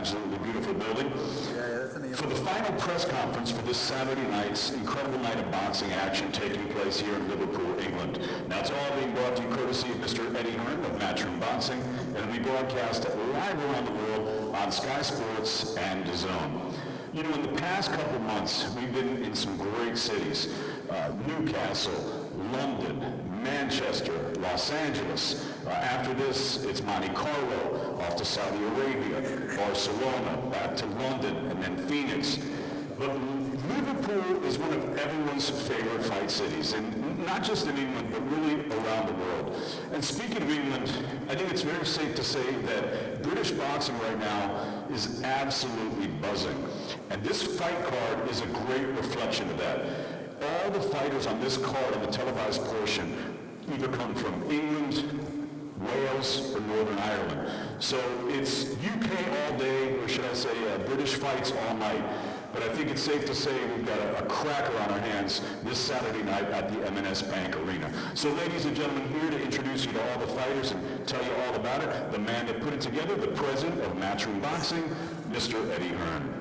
absolutely beautiful building. For the final press conference for this Saturday night's incredible night of boxing action taking place here in Liverpool, England. Now, it's all being brought to you courtesy of Mr. Eddie Hearn of Matchroom Boxing, and it'll be broadcast live around the world on Sky Sports and DAZN. You know, in the past couple months, we've been in some great cities. Newcastle, London, Manchester, Los Angeles. After this, it's Monte Carlo, off to Saudi Arabia, Barcelona, back to London, and then Phoenix. But Liverpool is one of everyone's favorite fight cities, and not just in England, but really around the world. And speaking of England, I think it's very safe to say that British boxing right now is absolutely buzzing. And this fight card is a great reflection of that. All the fighters on this card on the televised portion either come from England, Wales, or Northern Ireland. So it's UK all day, or should I say British fights all night. But I think it's safe to say we've got a cracker on our hands this Saturday night at the M&S Bank Arena. So ladies and gentlemen, here to introduce you to all the fighters and tell you all about it, the man that put it together, the president of Matchroom Boxing, Mr. Eddie Hearn.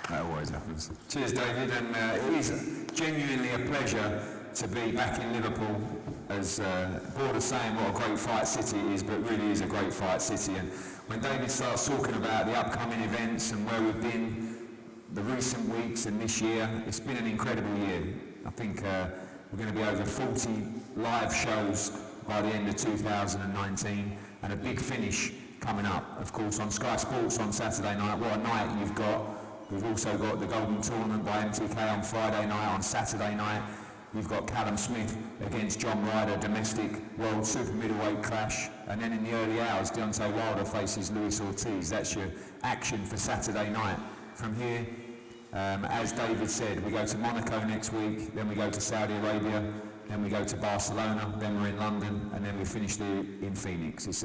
That always happens. Cheers, David, and it is genuinely a pleasure to be back in Liverpool. As bored of saying what a great fight city it is, but it really is a great fight city. And when David starts talking about the upcoming events and where we've been the recent weeks and this year, it's been an incredible year. I think we're going to be over 40 live shows by the end of 2019, and a big finish coming up, of course, on Sky Sports on Saturday night. What a night you've got. We've also got the Golden Tournament by MTK on Friday night. On Saturday night, you've got Callum Smith against John Ryder, domestic world super middleweight clash. And then in the early hours, Deontay Wilder faces Luis Ortiz. That's your action for Saturday night. From here, as David said, we go to Monaco next week, then we go to Saudi Arabia, then we go to Barcelona, then we're in London, and then we finish in Phoenix. It's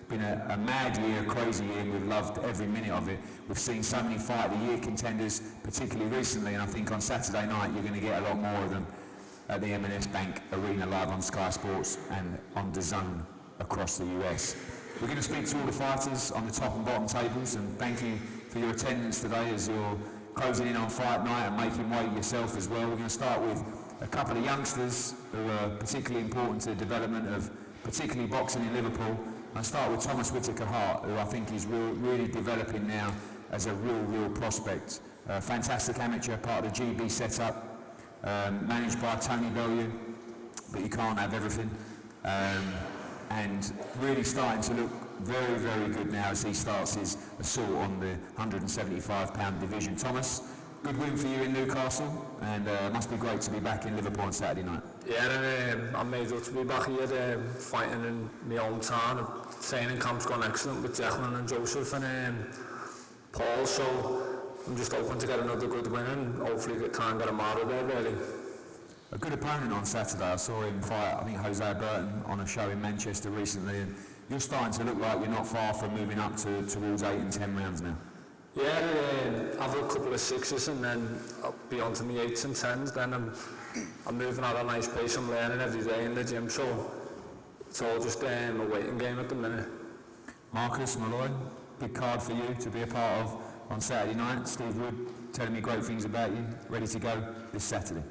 been a mad year, a crazy year, and we've loved every minute of it. We've seen so many fight of the year contenders, particularly recently, and I think on Saturday night you're going to get a lot more of them at the M&S Bank Arena live on Sky Sports and on DAZN across the US. We're going to speak to all the fighters on the top and bottom tables, and thank you for your attendance today as you're closing in on fight night and making weight yourself as well. We're going to start with a couple of youngsters who are particularly important to the development of particularly boxing in Liverpool. I'll start with Thomas Whitaker-Hart, who I think is really developing now as a real prospect. Fantastic amateur, part of the GB setup, managed by Tony Bellew, but you can't have everything. And really starting to look very good now as he starts his assault on the 175-pound division. Thomas, good win for you in Newcastle, and must be great to be back in Liverpool on Saturday night. Yeah, I'm made up to be back here fighting in my hometown. Training camp's gone excellent with Declan and Joseph and Paul, so I'm just hoping to get another good win and hopefully try and get him out of there, really. A good opponent on Saturday. I saw him fight, I think, Jose Burton on a show in Manchester recently, and you're starting to look like you're not far from moving up towards 8 and 10 rounds now. Yeah, I've had a couple of sixes and then I'll be on to my 8s and 10s. Then I'm moving at a nice pace. I'm learning every day in the gym, so it's all just a waiting game at the minute. Marcus Malloy, big card for you to be a part of on Saturday night. Steve Wood telling me great things about you. Ready to go this Saturday?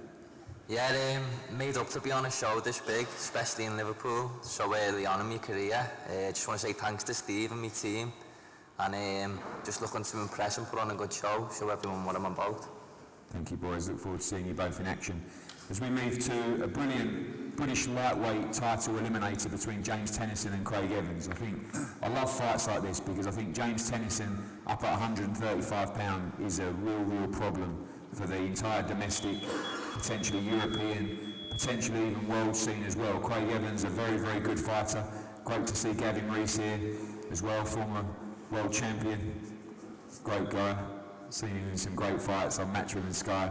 Yeah, made up to be on a show this big, especially in Liverpool, so early on in my career. Just want to say thanks to Steve and my team, and just looking to impress and put on a good show everyone what I'm about. Thank you, boys. Look forward to seeing you both in action. As we move to a brilliant British lightweight title eliminator between James Tennyson and Craig Evans. I love fights like this because I think James Tennyson up at 135 pound is a real problem for the entire domestic, potentially European, potentially even world scene as well. Craig Evans, a very good fighter. Great to see Gavin Rees here as well, former world champion. Great guy. Seen him in some great fights on Matchroom and Sky.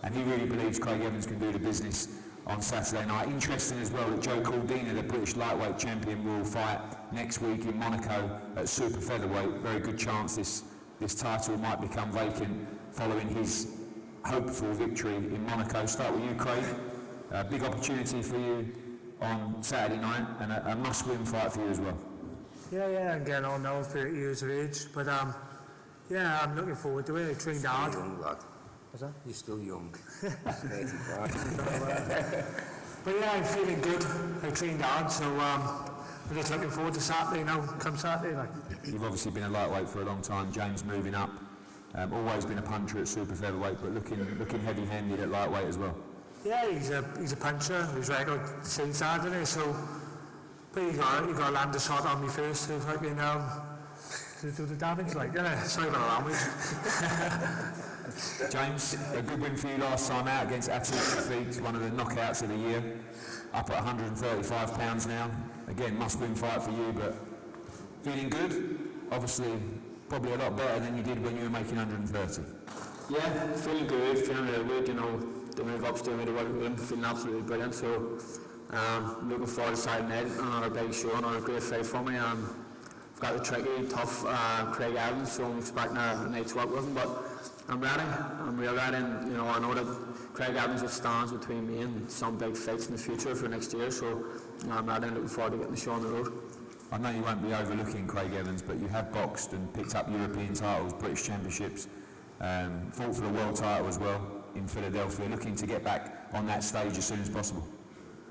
And he really believes Craig Evans can do the business on Saturday night. Interesting as well that Joe Caldina, the British lightweight champion, will fight next week in Monaco at super featherweight. Very good chance this title might become vacant following his hopeful victory in Monaco. Start with you, Craig. Big opportunity for you on Saturday night, and a must-win fight for you as well. Yeah, I'm getting on now, 30 years of age, but yeah, I'm looking forward to it. I trained hard. You're young, lad. What's that? You're still young. 35. But yeah, I'm feeling good. I trained hard, so I'm just looking forward to Saturday now, come Saturday. Like. You've obviously been a lightweight for a long time. James moving up, always been a puncher at super featherweight, but looking heavy-handed at lightweight as well. Yeah, he's a puncher. He's regular same side, isn't he? So, but you got to land a shot on me first to fucking to do the damage. Like, yeah, sorry about the language. James, a good win for you last time out against Atletico, one of the knockouts of the year. Up at 135 pounds now. Again, must-win fight for you, but feeling good. Obviously, probably a lot better than you did when you were making 130. Yeah, feeling good, feeling really good. You know, the move up to middleweight, feeling absolutely brilliant. So, looking forward to siding Ed on another big show, another great fight for me. I've got the tricky, tough Craig Evans, so I'm expecting a night's work with him. But I'm ready. I'm real ready. And, you know, I know that Craig Evans will stand between me and some big fights in the future for next year. So I'm ready and looking forward to getting the show on the road. I know you won't be overlooking Craig Evans, but you have boxed and picked up European titles, British championships, fought for the world title as well in Philadelphia, looking to get back on that stage as soon as possible.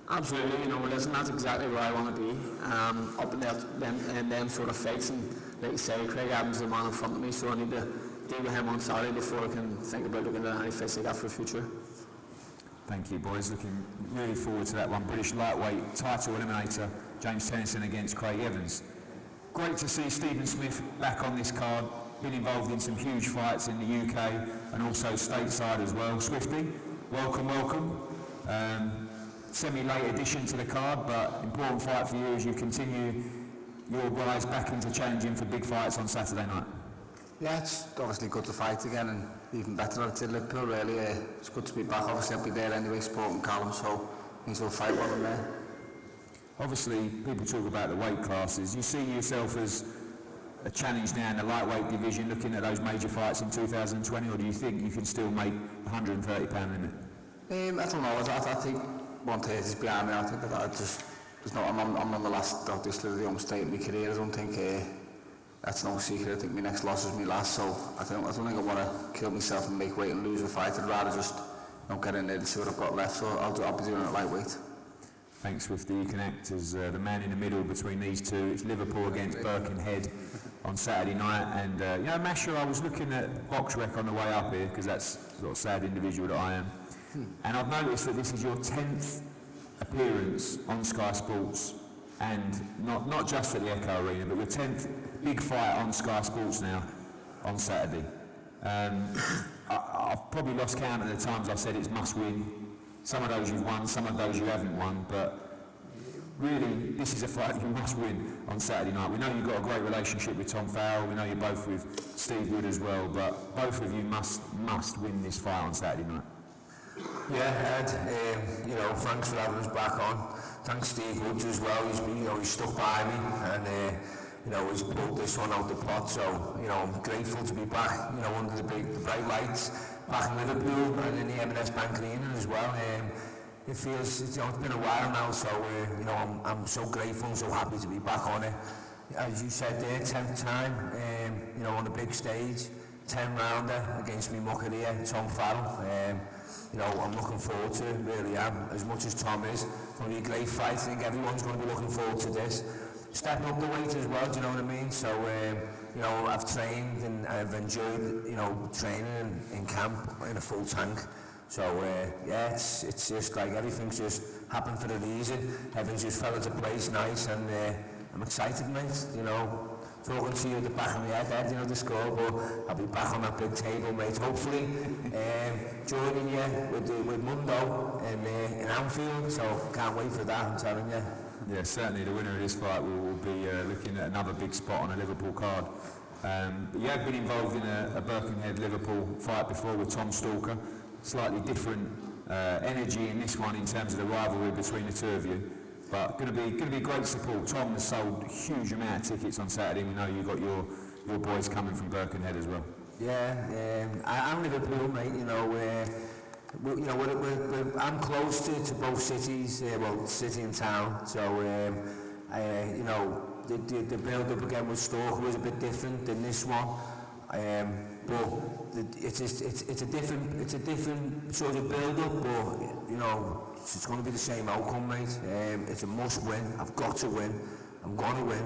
Absolutely, you know, listen, that's exactly where I want to be, up in them sort of fights, and like you say, Craig Evans is the man in front of me, so I need to deal with him on Saturday before I can think about looking at any fights I got for the future. Thank you, boys. Looking really forward to that one. British lightweight title eliminator, James Tennyson against Craig Evans. Great to see Callum Smith back on this card. Been involved in some huge fights in the UK and also stateside as well. Swifty, welcome. Semi-late addition to the card, but important fight for you as you continue your rise back into challenging for big fights on Saturday night. Yeah, it's obviously good to fight again, and even better that it's in Liverpool, really. It's good to be back. Obviously, I'll be there anyway, supporting Callum, so things will fight while I'm there. Obviously, people talk about the weight classes. You see yourself as a challenge now in the lightweight division, looking at those major fights in 2020, or do you think you can still make the £130 limit? I don't know. I think 130 is behind me. I think that I'm on the last, obviously, the home state of my career. I don't think that's no secret. I think my next loss is my last, so I don't think I want to kill myself and make weight and lose a fight. I'd rather just get in there and see what I've got left, so I'll be doing it lightweight. Thanks, Swifty. You can act as the man in the middle between these two. It's Liverpool against Birkenhead on Saturday night, and you know, Masher, I was looking at BoxRec on the way up here, because that's the sort of sad individual that I am, and I've noticed that this is your 10th appearance on Sky Sports, and not just at the Echo Arena, but your 10th big fight on Sky Sports now on Saturday. I've probably lost count of the times I've said it's must win. Some of those you've won, some of those you haven't won, but really this is a fight you must win on Saturday night. We know you've got a great relationship with Tom Farrell, we know you're both with Steve Wood as well, but both of you must win this fight on Saturday night. Yeah, Ed, you know, thanks for having us back on. Thanks Steve Woods as well, he's stuck by me, and he's pulled this one out the pot, so, I'm grateful to be back, under the bright lights, back in Liverpool and in the M&S Bank Arena as well. It feels, it's been a while now, so, I'm so grateful and so happy to be back on it. As you said there, 10th time, on the big stage, 10-rounder against me mucker here, Tom Farrell. I'm looking forward to it, really am, as much as Tom is. It's going to be a great fight. I think everyone's going to be looking forward to this. Stepping up the weight as well, do you know what I mean? So, I've trained and I've enjoyed, training in camp in a full tank. So, it's just like everything's just happened for a reason. Everything's just fell into place nice, and I'm excited, mate, talking to you at the back of my head, the score, but I'll be back on that big table, mate, hopefully, joining you with Mundo in Anfield, so can't wait for that, I'm telling you. Yeah, certainly the winner of this fight will be looking at another big spot on a Liverpool card. But you have been involved in a Birkenhead-Liverpool fight before with Tom Stalker. Slightly different energy in this one in terms of the rivalry between the two of you. But going to be great support. Tom has sold a huge amount of tickets on Saturday. We know you've got your boys coming from Birkenhead as well. Yeah, I'm Liverpool, mate, I'm close to both cities, city and town, so the build-up again with Stoke was a bit different than this one, but it's a different sort of build-up, but it's going to be the same outcome, mate. It's a must-win. I've got to win. I'm going to win.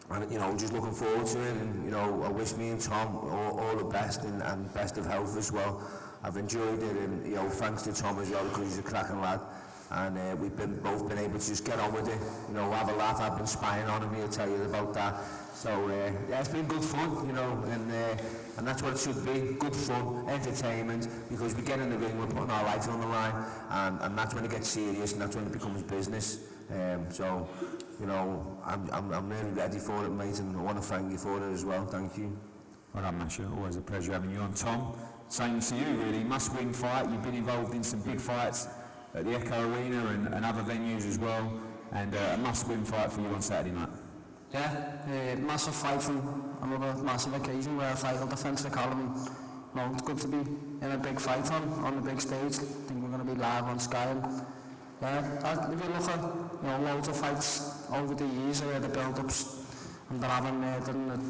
And just looking forward to it, and I wish me and Tom all the best and best of health as well. I've enjoyed it, and thanks to Tom as well, because he's a cracking lad, and we've both been able to just get on with it, have a laugh. I've been spying on him, he'll tell you about that. So it's been good fun, and that's what it should be, good fun, entertainment, because we get in the ring, we're putting our life on the line, and that's when it gets serious, and that's when it becomes business. I'm really ready for it, mate, and I want to thank you for it as well. Thank you. Well done, Masha. Always a pleasure having you on. Tom, same to you, really. Must-win fight. You've been involved in some big fights at the Echo Arena and other venues as well, and a must-win fight for you on Saturday night. Yeah, massive fight from another massive occasion where I fight on defence of Callum. It's good to be in a big fight on the big stage. I think we're going to be live on Sky. If you look at loads of fights over the years where the build-ups and they're having they're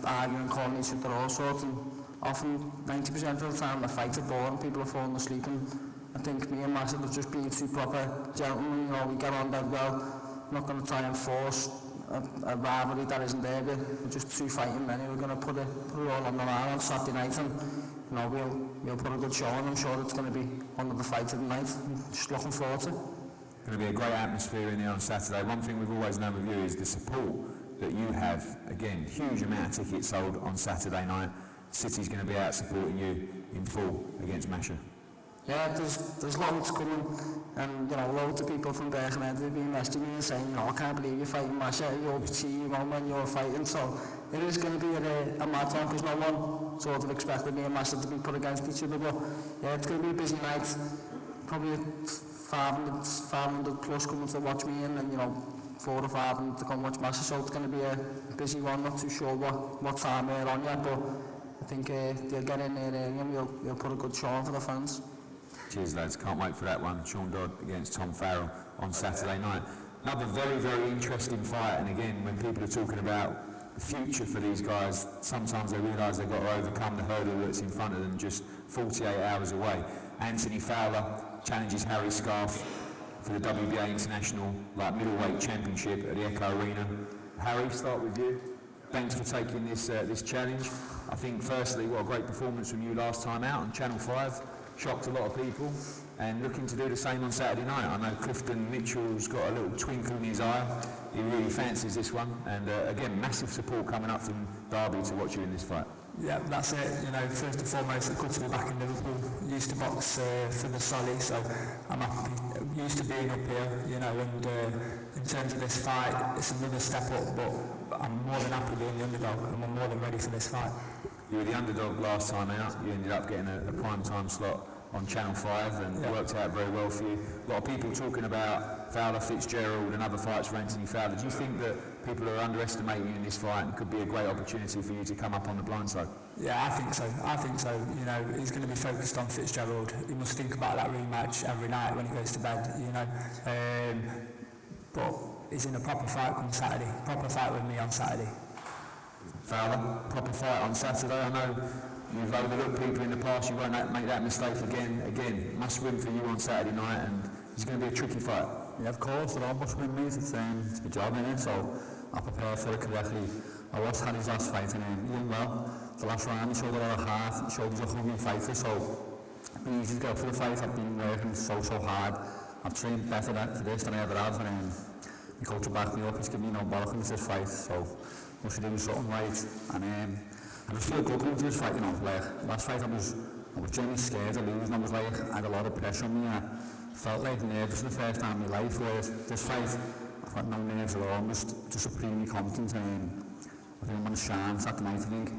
arguing, calling each other all sorts, and often 90% of the time the fights are boring, people are falling asleep, and I think me and Massive have just been two proper gentlemen. We get on dead well. I'm not going to try and force a rivalry that isn't there. We're just two fighting men. We're going to put it all on the line on Saturday night, and we'll put a good show on. I'm sure it's going to be one of the fights of the night. I'm just looking forward to it. Going to be a great atmosphere in there on Saturday. One thing we've always known with you is the support that you have. Again, huge amount of tickets sold on Saturday night. City's going to be out supporting you in full against Masha. Yeah, there's loads coming, and loads of people from Birkenhead have been messaging me and saying, I can't believe you're fighting Masha, you're cheating on when you're fighting. So it is going to be a mad time, because no one sort of expected me and Masha to be put against each other. But yeah, it's going to be a busy night. Probably 500 plus coming to watch me, and then 400 or 500 to come watch Masha. So it's going to be a busy one. Not too sure what time we're on yet, but I think they'll get in there early, and we'll put a good show on for the fans. Cheers, lads. Can't wait for that one. Sean Dodd against Tom Farrell on Saturday night. Another very, very interesting fight. And again, when people are talking about the future for these guys, sometimes they realise they've got to overcome the hurdle that's in front of them just 48 hours away. Anthony Fowler challenges Harry Scarf for the WBA International Middleweight Championship at the Echo Arena. Harry, start with you. Thanks for taking this challenge. I think firstly, what a great performance from you last time out on Channel 5. Shocked a lot of people, and looking to do the same on Saturday night. I know Clifton Mitchell's got a little twinkle in his eye. He really fancies this one, and again, massive support coming up from Derby to watch you in this fight. Yeah, that's it. First and foremost, it's good to be back in Liverpool. Used to box for the Solly, so I'm happy. Used to being up here, and in terms of this fight, it's another step up, but I'm more than happy being the underdog, and I'm more than ready for this fight. You were the underdog last time out. You ended up getting a prime time slot on Channel 5, and it worked out very well for you. A lot of people talking about Fowler, Fitzgerald and other fights for Anthony Fowler. Do you think that people are underestimating you in this fight, and could be a great opportunity for you to come up on the blind side? Yeah, I think so. He's going to be focused on Fitzgerald. He must think about that rematch every night when he goes to bed, but he's in a proper fight on Saturday. Proper fight with me on Saturday. Fowler, proper fight on Saturday. I know you've overlooked people in the past. You won't make that mistake again. Again, must win for you on Saturday night, and it's going to be a tricky fight. Yeah, of course, they're all must win, mate. It's my job, innit? So I'll prepare for it correctly. I watched Harry's last fight, and he did well. The last round, he showed a lot of heart. He showed he's a hungry fighter, so it's been easy to go for the fight. I've been working so hard. I've trained better for this than I ever have, and the coach will back me up. He's given me no bollocking with this fight, so we should do something right. And I just feel good going to this fight, last fight I was genuinely scared to lose, and I was I had a lot of pressure on me, and I felt nervous for the first time in my life, whereas this fight, I've got no nerves at all. I'm just supremely confident, and I think I'm going to shine Saturday night. I think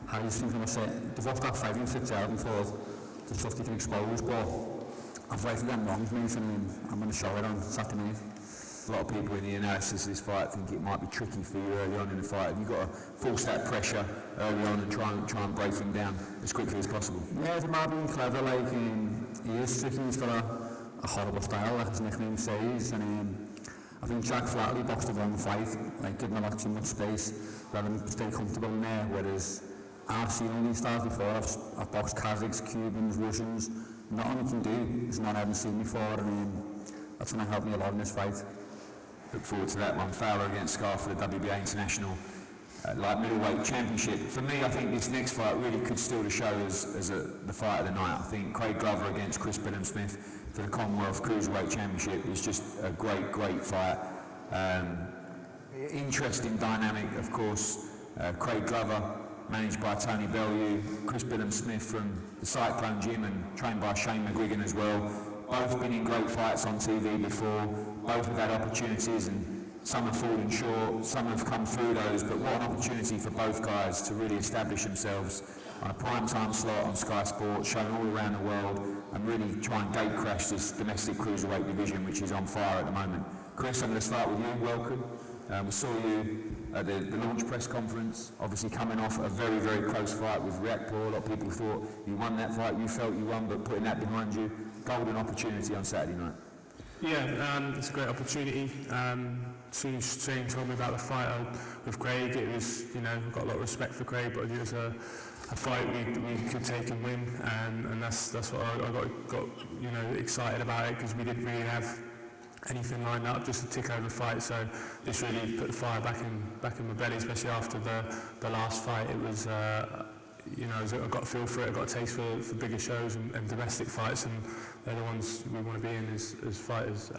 Harry's thinking of they've watched that fight in Fitzgerald and thought the stuff they can expose, but I've righted them wrongs, mate, and I'm going to show it on Saturday night. A lot of people in the analysis of this fight think it might be tricky for you early on in the fight. Have you got to force that pressure early on and try and break him down as quickly as possible? Yeah, the man being clever, like, he is tricky, he's got a horrible style, like his nickname says, and I think Jack Flatley boxed the wrong fight, like giving him too much space, let him stay comfortable in there, whereas I've seen all these styles before. I've boxed Kazakhs, Cubans, Russians. Nothing you can do is not having seen before, and that's going to help me a lot in this fight. Look forward to that one. Fowler against Scar for the WBA International Light Middleweight Championship. For me, I think this next fight really could steal the show as the fight of the night. I think Craig Glover against Callum Smith for the Commonwealth Cruiserweight Championship is just a great fight. Interesting dynamic, of course. Craig Glover, managed by Tony Bellew, Callum Smith from the Cyclone Gym and trained by Shane McGuigan as well. Both been in great fights on TV before, both have had opportunities, and some have fallen short, some have come through those, but what an opportunity for both guys to really establish themselves on a prime-time slot on Sky Sports, shown all around the world, and really try and gate crash this domestic cruiserweight division, which is on fire at the moment. Chris, I'm going to start with you. Welcome. We saw you at the launch press conference, obviously coming off a very close fight with Riakporhe. A lot of people thought you won that fight, you felt you won, but putting that behind you, golden opportunity on Saturday night. Yeah, it's a great opportunity. As soon as Shane told me about the fight with Craig, it was, we've got a lot of respect for Craig, but it was a fight we could take and win, and that's what I got excited about it, because we didn't really have anything lined up, just a tick-over fight. So this really put the fire back in my belly, especially after the last fight. It was, I got a feel for it, I got a taste for bigger shows and domestic fights, and they're the ones we want to be in as fighters.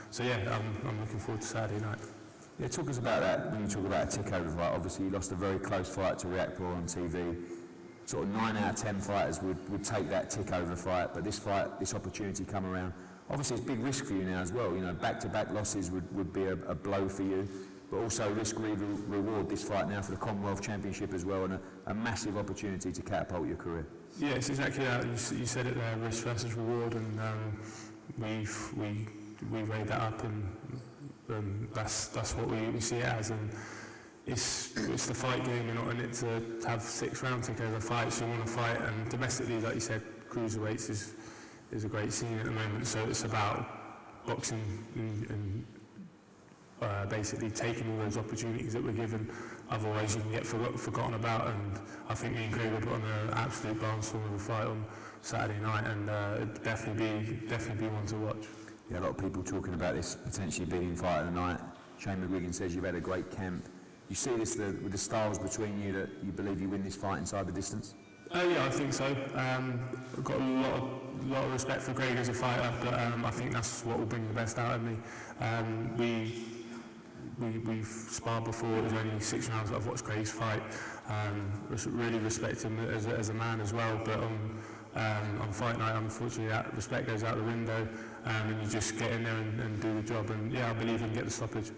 So yeah, I'm looking forward to Saturday night. Yeah, talk us about that. When you talk about a tick-over fight, obviously you lost a very close fight to Riakporhe on TV. Sort of 9 out of 10 fighters would take that tick-over fight, but this opportunity come around. Obviously, it's big risk for you now as well. Back-to-back losses would be a blow for you, but also risk-reward this fight now for the Commonwealth Championship as well, and a massive opportunity to catapult your career. Yeah, it's exactly that. You said it there, risk versus reward, and we weighed that up, and that's what we see it as. And it's the fight game. You're not in it to have 6-round takeover fights. You want to fight, and domestically, like you said, cruiserweights is a great scene at the moment. So it's about boxing and basically taking all those opportunities that we're given. Otherwise, you can get forgotten about. And I think me and Craig will put on an absolute barnstorm of a fight on Saturday night, and it'd definitely be one to watch. Yeah, a lot of people talking about this potentially being fight of the night. Shane McGuigan says you've had a great camp. You see this with the styles between you, that you believe you win this fight inside the distance? Yeah, I think so. I've got a lot of respect for Craig as a fighter, but I think that's what will bring the best out of me. We've sparred before. It was only 6 rounds that I've watched Craig's fight. Really respect him as a man as well, but on fight night, unfortunately, that respect goes out the window, and you just get in there and do the job. And yeah, I believe in get the stoppage.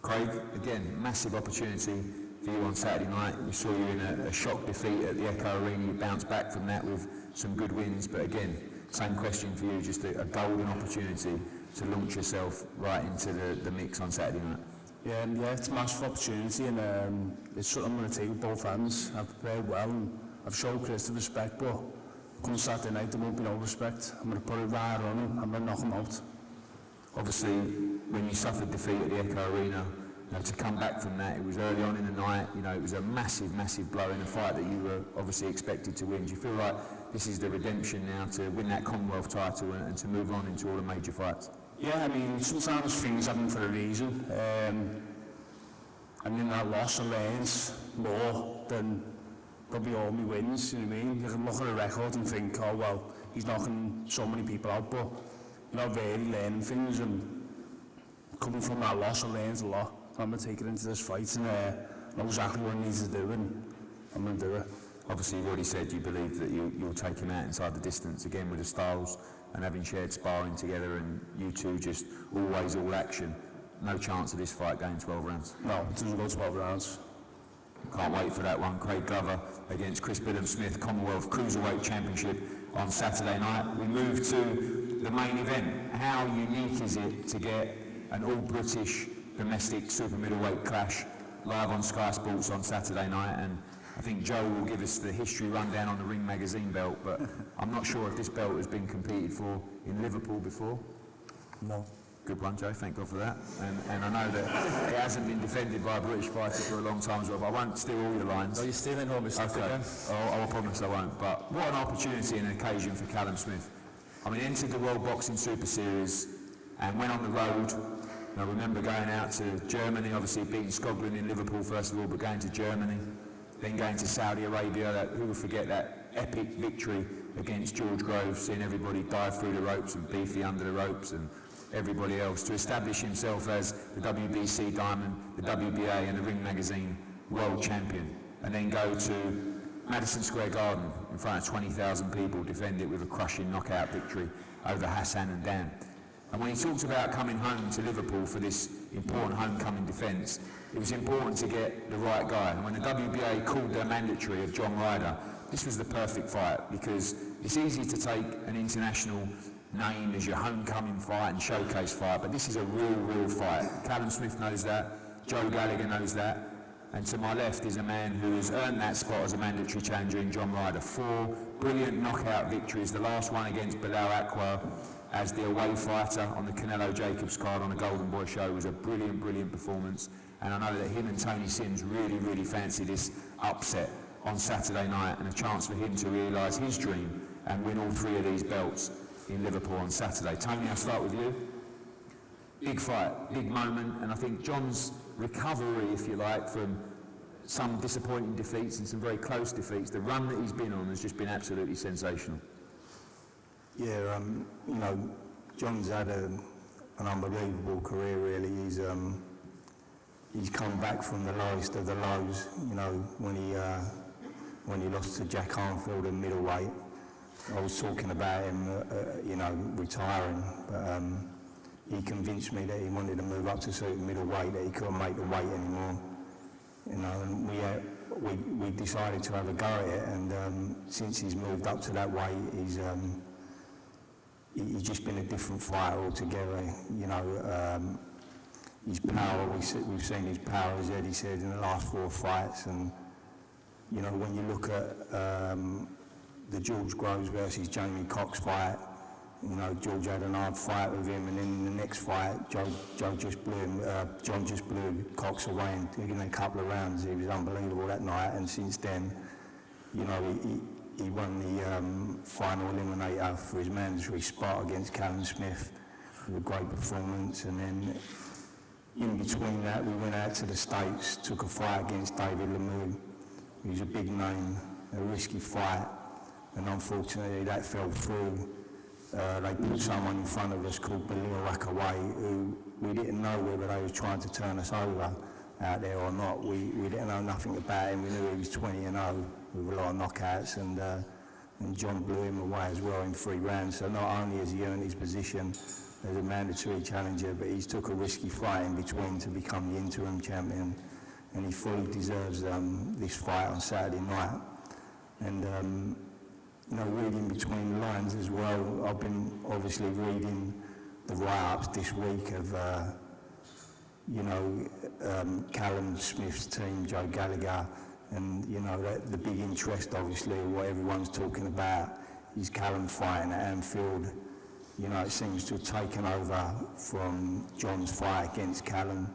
Craig, again, massive opportunity for you on Saturday night. We saw you in a shock defeat at the Echo Arena. You bounced back from that with some good wins, but again, same question for you, just a golden opportunity to launch yourself right into the mix on Saturday night. Yeah, it's a massive opportunity, and it's something I'm going to take with both hands. I've prepared well, and I've showed Chris the respect, but come Saturday night there won't be no respect. I'm going to put it right on him, I'm going to knock him out. Obviously, when you suffered defeat at the Echo Arena, to come back from that, it was early on in the night, it was a massive blow in a fight that you were obviously expected to win. Do you feel like this is the redemption now to win that Commonwealth title and to move on into all the major fights? Yeah, I mean, sometimes things happen for a reason. And in that loss, I learned more than probably all my wins, you know what I mean? You can look at a record and think, oh well, he's knocking so many people out, but you're not really learning things, and coming from that loss, I learned a lot. I'm going to take it into this fight and know exactly what I need to do, and I'm going to do it. Obviously, you've already said you believe that you'll take him out inside the distance, again with the styles and having shared sparring together, and you two just always all action. No chance of this fight going 12 rounds? No, it doesn't go 12 rounds. Can't wait for that one. Craig Glover against Callum Smith, Commonwealth Cruiserweight Championship on Saturday night. We move to the main event. How unique is it to get an all-British domestic super middleweight clash live on Sky Sports on Saturday night, and I think Joe will give us the history rundown on the Ring Magazine belt, but I'm not sure if this belt has been competed for in Liverpool before. No. Good one, Joe, thank God for that. And I know that it hasn't been defended by a British fighter for a long time as well, but I won't steal all your lines. No, you're stealing all my stuff again. I promise I won't. But what an opportunity and an occasion for Callum Smith. I mean, entered the World Boxing Super Series and went on the road. I remember going out to Germany, obviously beating Scotland in Liverpool first of all, but going to Germany, then going to Saudi Arabia. Who will forget that epic victory against George Groves, seeing everybody dive through the ropes and Beefy under the ropes and everybody else, to establish himself as the WBC Diamond, the WBA and the Ring Magazine World Champion, and then go to Madison Square Garden in front of 20,000 people, defend it with a crushing knockout victory over Hassan and Dan. And when he talks about coming home to Liverpool for this important homecoming defence, it was important to get the right guy. And when the WBA called their mandatory of John Ryder, this was the perfect fight, because it's easy to take an international name as your homecoming fight and showcase fight, but this is a real fight. Callum Smith knows that, Joe Gallagher knows that, and to my left is a man who has earned that spot as a mandatory challenger in John Ryder. 4 brilliant knockout victories, the last one against Bilal Akbar as the away fighter on the Canelo Jacobs card on the Golden Boy show was a brilliant performance, and I know that him and Tony Sims really fancy this upset on Saturday night and a chance for him to realise his dream and win all 3 of these belts in Liverpool on Saturday. Tony, I'll start with you. Big fight, big moment, and I think John's recovery, if you like, from some disappointing defeats and some very close defeats, the run that he's been on has just been absolutely sensational. Yeah, you know, John's had an unbelievable career, really. He's come back from the lowest of the lows, you know, when he lost to Jack Arnfield in middleweight. I was talking about him, you know, retiring, but he convinced me that he wanted to move up to certain middleweight, that he couldn't make the weight anymore. You know, and we decided to have a go at it, and since he's moved up to that weight, he's just been a different fighter altogether. You know, his power, we've seen his power, as Eddie said, in the last 4 fights, and you know, when you look at the George Groves versus Jamie Cox fight, you know, George had an hard fight with him, and then in the next fight, John just blew Cox away in a couple of rounds. He was unbelievable that night, and since then, you know, he won the final eliminator for his mandatory spot against Callum Smith with a great performance, and then in between that, we went out to the States, took a fight against David Lemieux. He was a big name, a risky fight, and unfortunately that fell through. They put someone in front of us called Belil Rockaway, who we didn't know whether they were trying to turn us over out there or not. We didn't know nothing about him. We knew he was 20-0 with a lot of knockouts, and John blew him away as well in 3 rounds. So not only has he earned his position as a mandatory challenger, but he's took a risky fight in between to become the interim champion, and he fully deserves this fight on Saturday night. And you know, reading between the lines as well, I've been obviously reading the write-ups this week of you know, Callum Smith's team, Joe Gallagher, and you know, the big interest obviously, what everyone's talking about is Callum fighting at Anfield. You know, it seems to have taken over from John's fight against Callum,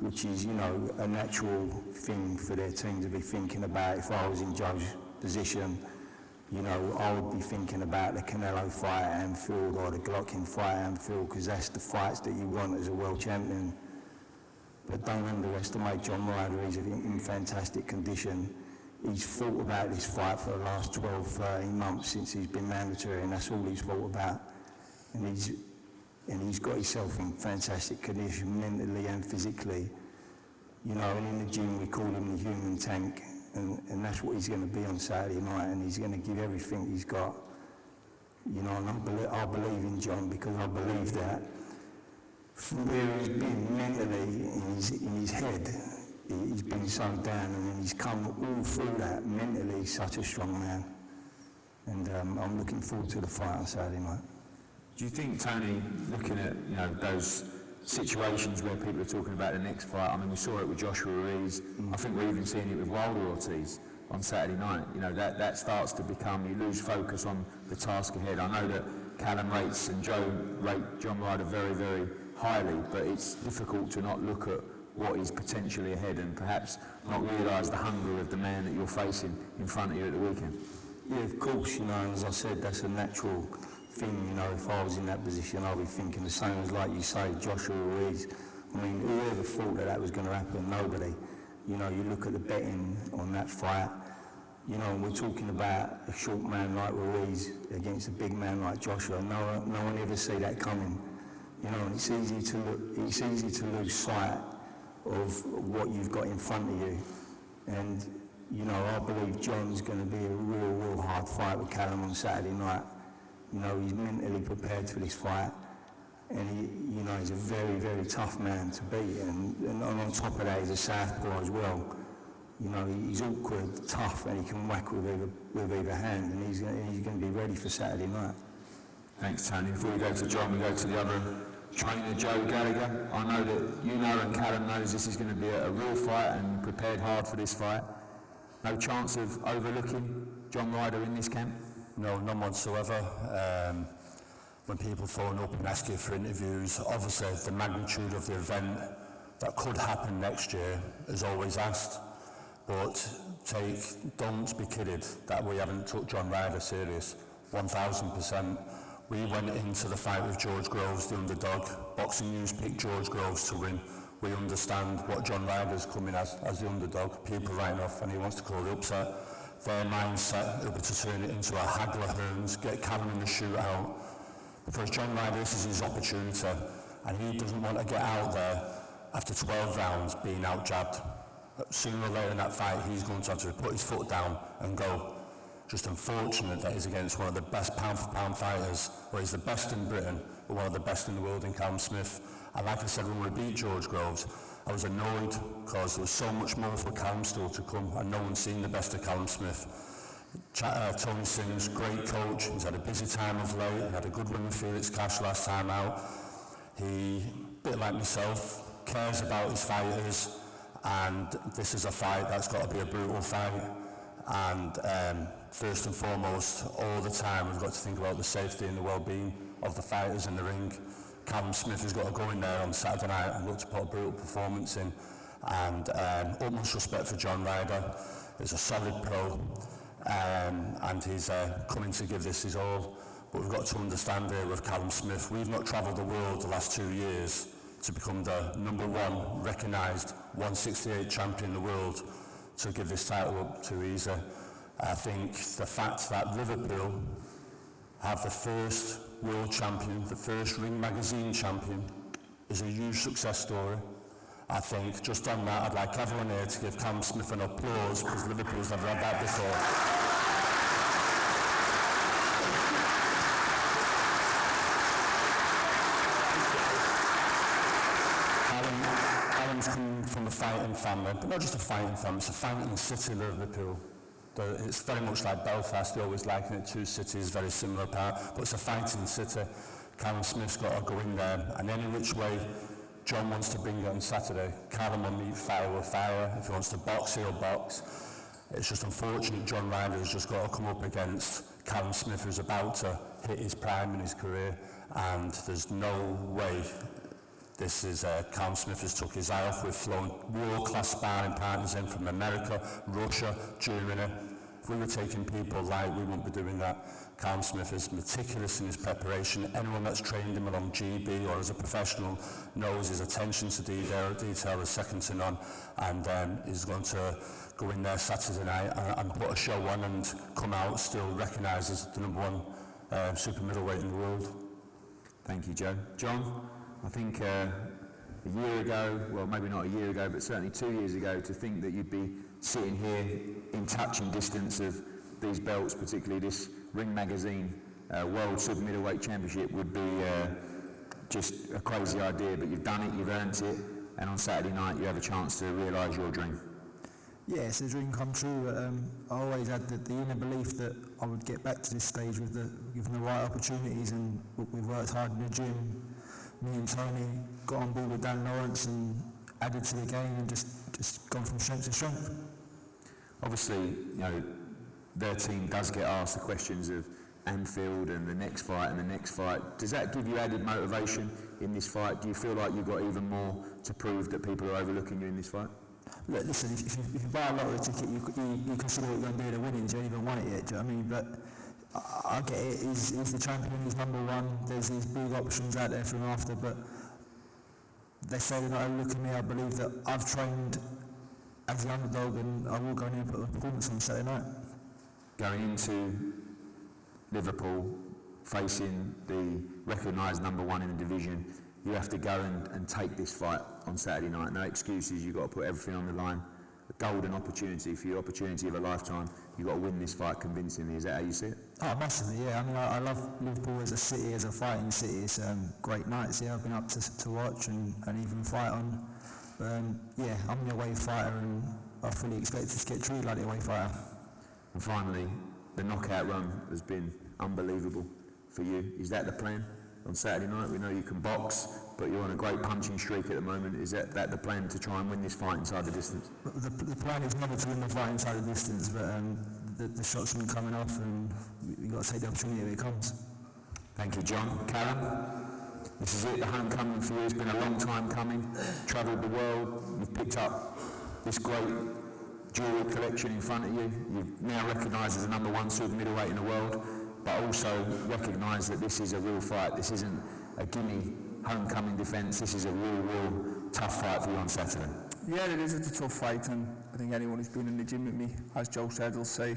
which is, you know, a natural thing for their team to be thinking about. If I was in Joe's position, you know, I would be thinking about the Canelo fight at Anfield or the Glockin fight at Anfield, because that's the fights that you want as a world champion. But don't underestimate John Ryder. He's in fantastic condition. He's thought about this fight for the last 12, 13 months since he's been mandatory, and that's all he's thought about. And he's got himself in fantastic condition, mentally and physically. You know, and in the gym we call him the human tank, and that's what he's going to be on Saturday night, and he's going to give everything he's got. You know, and I believe in John, because I believe that from where he's been mentally in his head, he's been so down, and then he's come all through that mentally. He's such a strong man, and I'm looking forward to the fight on Saturday night. Do you think, Tony, looking at, you know, those situations where people are talking about the next fight. I mean, we saw it with Joshua Ruiz. I think we're even seeing it with Wilder Ortiz on Saturday night. You know, that starts to become, you lose focus on the task ahead. I know that Callum rates and Joe rate John Ryder very, very highly, but it's difficult to not look at what is potentially ahead and perhaps not realise the hunger of the man that you're facing in front of you at the weekend. Yeah, of course, you know, and as I said, that's a natural thing, you know. If I was in that position, I'd be thinking the same as, like you say, Joshua Ruiz. I mean, whoever thought that was going to happen? Nobody. You know, you look at the betting on that fight, you know, we're talking about a short man like Ruiz against a big man like Joshua. No one ever see that coming. You know, and it's easy to lose sight of what you've got in front of you. And, you know, I believe John's going to be a real hard fight with Callum on Saturday night. You know, he's mentally prepared for this fight. And, you know, he's a very tough man to beat. And on top of that, he's a southpaw as well. You know, he's awkward, tough, and he can whack with either hand. And he's going to be ready for Saturday night. Thanks, Tony. Before we go to John, we go to the other trainer, Joe Gallagher. I know that you know and Callum knows this is going to be a real fight and prepared hard for this fight. No chance of overlooking John Ryder in this camp? No, none whatsoever. When people phone up and ask you for interviews, obviously the magnitude of the event that could happen next year is always asked. But don't be kidded that we haven't took John Ryder serious. 1000%. We went into the fight with George Groves, the underdog. Boxing News picked George Groves to win. We understand what John Ryder's coming as the underdog. People writing off, and he wants to call the upset. Their mindset will be to turn it into a Hagler Hearns, get Callum in the shootout. Because John Ryder, this is his opportunity, and he doesn't want to get out there after 12 rounds being out-jabbed. Sooner or later in that fight, he's going to have to put his foot down and go. Just unfortunate that he's against one of the best pound-for-pound fighters, where he's the best in Britain, but one of the best in the world in Callum Smith. And like I said, when we beat George Groves, I was annoyed because there was so much more for Callum still to come, and no one's seen the best of Callum Smith. Tony Sims, great coach. He's had a busy time of late. He had a good win with Felix Cash last time out. He, a bit like myself, cares about his fighters, and this is a fight that's got to be a brutal fight. And first and foremost, all the time we've got to think about the safety and the well-being of the fighters in the ring. Callum Smith has got to go in there on Saturday night and look to put a brutal performance in. And utmost respect for John Ryder. He's a solid pro, and he's coming to give this his all. But we've got to understand here with Callum Smith, we've not travelled the world the last 2 years to become the #1 recognised 168 champion in the world to give this title up too easy. I think the fact that Liverpool have the first world champion, the first Ring Magazine champion, is a huge success story. I think just on that, I'd like everyone here to give Callum Smith an applause, because Liverpool's never had that before. Callum's come from a fighting family, but not just a fighting family, it's a fighting city, Liverpool. It's very much like Belfast, they always liken it, two cities very similar apart, but it's a fighting city. Callum Smith's got to go in there, and any which way John wants to bring it on Saturday, Callum will meet fire with fire. If he wants to box, he'll box. It's just unfortunate John Ryder has just got to come up against Callum Smith, who's about to hit his prime in his career, and there's no way this is Callum Smith has took his eye off. We've flown world-class sparring partners in from America, Russia, Germany. If we were taking people light, we wouldn't be doing that. Callum Smith is meticulous in his preparation. Anyone that's trained him along GB or as a professional knows his attention to detail is second to none, and he's going to go in there Saturday night and put a show on and come out still recognised as the #1 super middleweight in the world. Thank you, Joe. John, I think a year ago, well maybe not a year ago, but certainly 2 years ago, to think that you'd be sitting here in touching distance of these belts, particularly this Ring Magazine World Super Middleweight Championship, would be just a crazy idea, but you've done it, you've earned it, and on Saturday night you have a chance to realise your dream. Yeah, it's a dream come true. I always had the inner belief that I would get back to this stage with given the right opportunities, and we've worked hard in the gym. me and Tony got on board with Dan Lawrence and added to the game and just gone from strength to strength. Obviously, you know, their team does get asked the questions of Anfield and the next fight and the next fight. Does that give you added motivation in this fight? Do you feel like you've got even more to prove that people are overlooking you in this fight? Look, listen, if you buy a lottery ticket, you consider what you're going to do to winning. You don't even want it yet, do you know what I mean? But I get it, he's the champion, he's number one. There's these big options out there for him after, but they say they're not overlooking me. I believe that I've trained as the underdog and I will go in and put a performance on Saturday night. Going into Liverpool, facing the recognised number one in the division, you have to go and take this fight on Saturday night. No excuses, you've got to put everything on the line. A golden opportunity for you, opportunity of a lifetime. You've got to win this fight convincingly. Is that how you see it? Oh, massively, yeah. I mean, I love Liverpool as a city, as a fighting city. It's great nights, yeah. I've been up to watch and even fight on. But yeah, I'm the away fighter and I fully expect to get treated like the away fighter. And finally, the knockout run has been unbelievable for you. Is that the plan on Saturday night? We know you can box, but you're on a great punching streak at the moment. Is that the plan to try and win this fight inside the distance? The plan is never to win the fight inside the distance, but the shots have been coming off and we've got to take the opportunity if it comes. Thank you, John. Callum, this is it, the homecoming for you. It's been a long time coming. Travelled the world, you've picked up this great jewellery collection in front of you. You're now recognised as the number one super middleweight in the world, but also recognise that this is a real fight. This isn't a gimme homecoming defence. This is a real tough fight for you on Saturday. Yeah, it is. It's a tough fight, and I think anyone who's been in the gym with me, as Joe said, will say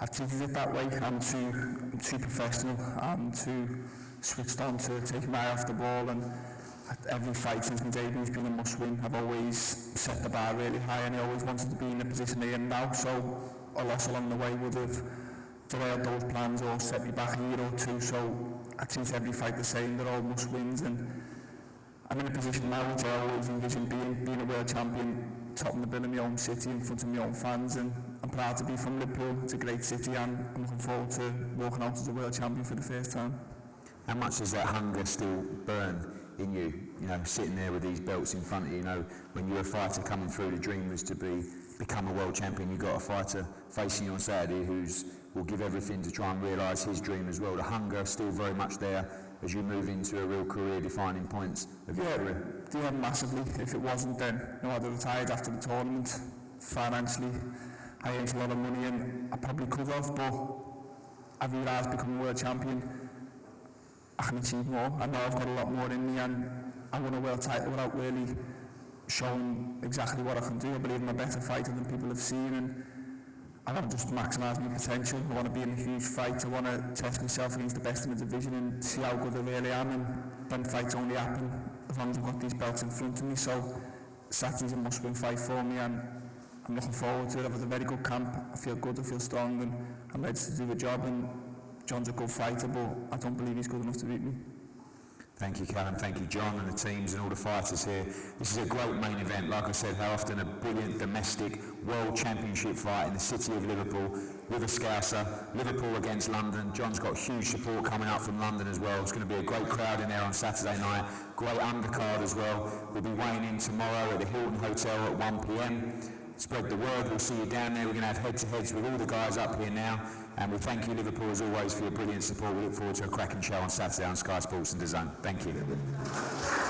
I've treated it that way. I'm too professional. I'm too switched on to taking my eye off the ball, and every fight since my debut has been a must-win. I've always set the bar really high, and I always wanted to be in the position I am now. So a loss along the way would have derailed those plans or set me back a year or two. So I treat every fight the same. They're all must-wins, and I'm in a position now which I always envisioned being a world champion, topping the bill in my own city in front of my own fans, and I'm proud to be from Liverpool. It's a great city, and I'm looking forward to walking out as a world champion for the first time. How much does that hunger still burn in you? You know, sitting there with these belts in front of you. You know, when you're a fighter coming through, the dream was to become a world champion. You've got a fighter facing you on Saturday will give everything to try and realise his dream as well. The hunger still very much there as you move into a real career-defining point of your career. Yeah, massively. If it wasn't, then I'd have retired after the tournament. Financially, I earned a lot of money, and I probably could have, but I realised becoming a world champion, I can achieve more. I know I've got a lot more in me, and I won a world title without really showing exactly what I can do. I believe I'm a better fighter than people have seen, and I want to just maximise my potential. I want to be in a huge fight. I want to test myself against the best in the division and see how good I really am, and then fights only happen as long as I've got these belts in front of me. So Saturday's a must-win fight for me, and I'm looking forward to it. I've had a very good camp. I feel good, I feel strong, and I'm ready to do the job. And John's a good fighter, but I don't believe he's good enough to beat me. Thank you, Callum. Thank you, John, and the teams and all the fighters here. This is a great main event. Like I said, how often a brilliant domestic world championship fight in the city of Liverpool with a Scouser. Liverpool against London. John's got huge support coming up from London as well. It's going to be a great crowd in there on Saturday night. Great undercard as well. We'll be weighing in tomorrow at the Hilton Hotel at 1 p.m. Spread the word. We'll see you down there. We're going to have head-to-heads with all the guys up here now. And we thank you, Liverpool, as always, for your brilliant support. We look forward to a cracking show on Saturday on Sky Sports and DAZN. Thank you.